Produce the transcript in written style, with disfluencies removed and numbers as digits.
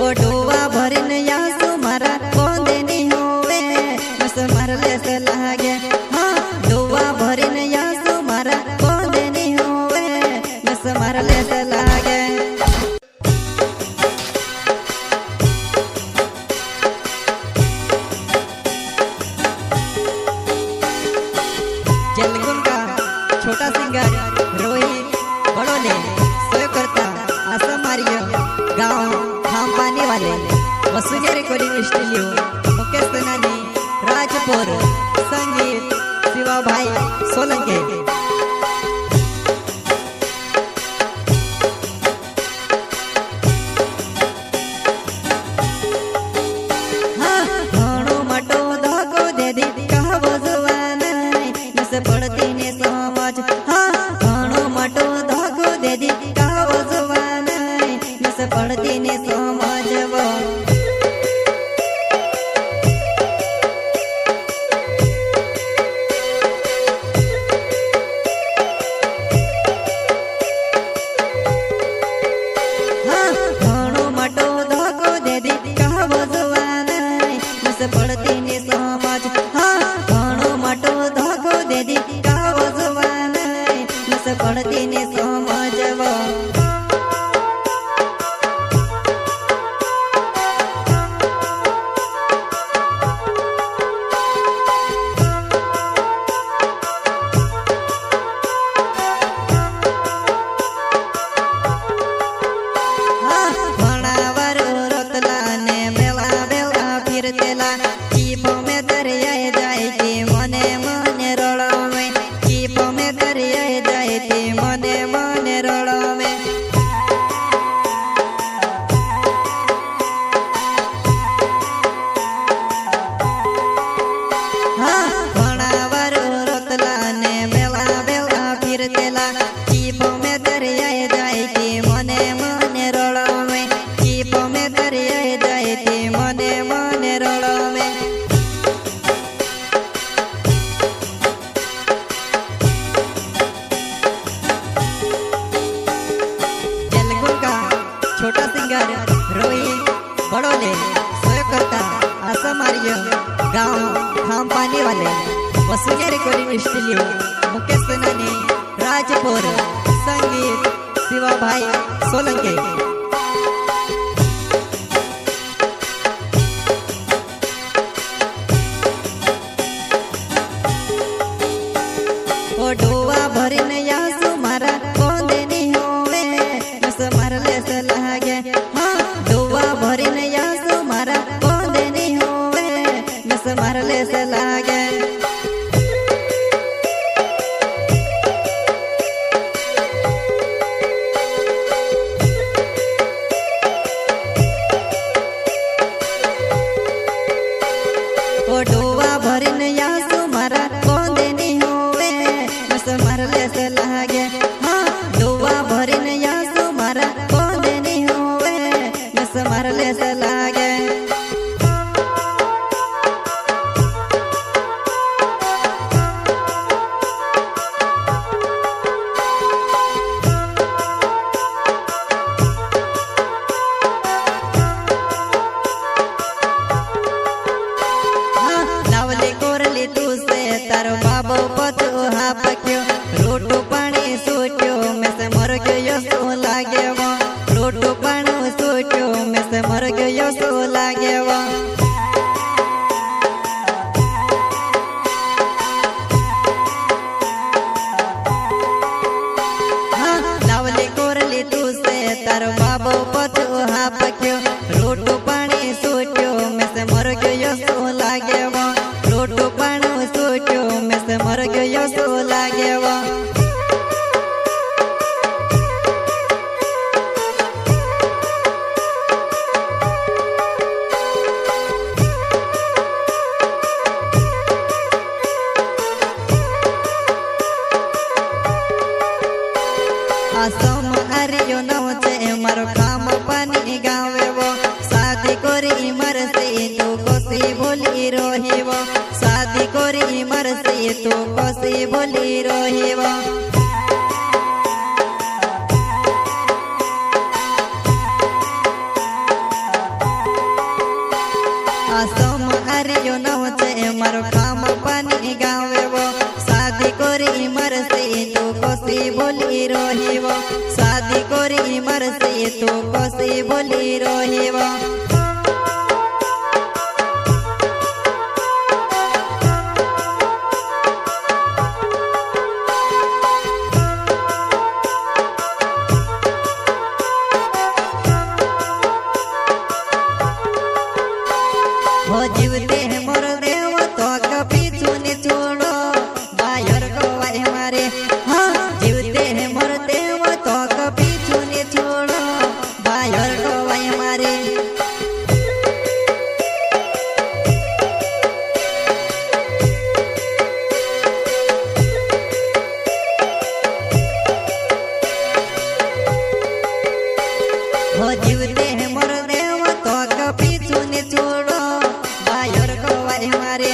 ओ डोवा भरिन यासु मारा कोंदे नी होवे नस मारले से लागे हाँ डोवा भरिन यासु मारा कोंदे नी होवे नस मारले से लागे जलगुन का छोटा सिंगर रोहित बड़ोले सोय करता आशा मारियो गाँव हम पानी वाले वसुजा रिकॉर्डिंग स्टूडियो मुकेश सेनानी राजपुर संगीत शिवा भाई सोलंके हाँ घणो मटो धोको दे दी कहवो जुवान नस पड़ती ने समझ हाँ घणो मटो धोको दे दी कहवो जुवान नस पड़ती ने समझवो हाँ घणो मटो धोको दे दी कहवो जुवान नस पड़ती ने समझ हाँ घणो मटो धोको दे दी कहवो जुवान नस पड़ती ने समझवो छोटा सिंगर रोहित बड़ोले सोय करता आशा मारियो गाँव हम पानी वाले वसुजा रिकॉर्डिंग स्टूडियो मुकेश सेनानी राजपुर संगीत शिवा भाई सोलंके ओ डोवा भरिन यासु मारा कोंदे नी होवे नस मारले से लागे हाँ डोवा भरिन यासु मारा कोंदे नी होवे नस मारले से लागे ओ डोवा भरिन यासु मारा कोंदे नी होवे नस मारले से लागे हाँ डोवा भरिन यासु मारा कोंदे नी होवे नस मारले से लागे तारो बाबो पतो हा पक्यो रोटो पानी सोच्यो में से मर गयो सो लागे वो रोटो पानी सोच्यो में से मर गयो सो लागे वो हाँ लावले कोरली तू से तारो बाबो पतो हा पक्यो रोटो पानी सोच्यो में से मर गयो सो लागे वो रोटो पानी सोच्यो में से मर गयो सो लागे वो आसम हरियो नवचे मारो काम पानी गावे वो शादी कोरी मर से तू कोसी भोली रोही वो शादी कोरी मर से तू कोसी भोली रोही वो आसम आर्यो नवचे मारो खाम पानी गावे वो शादी कोरी मर से तू कोसी बोली रोही वो शादी कोरी मर से तू कोसी बोली रोही वो हो जीवते हैं मोर देव तो कभी चुने छोड़ो बाहर को वाय हमारे हाँ जीवते हैं मोर देव तो कभी चुने छोड़ो बाहर को वाय हमारे हो जीवते हैं मोर देव तो कभी चुने छोड़ो बाहर को वाय हमारे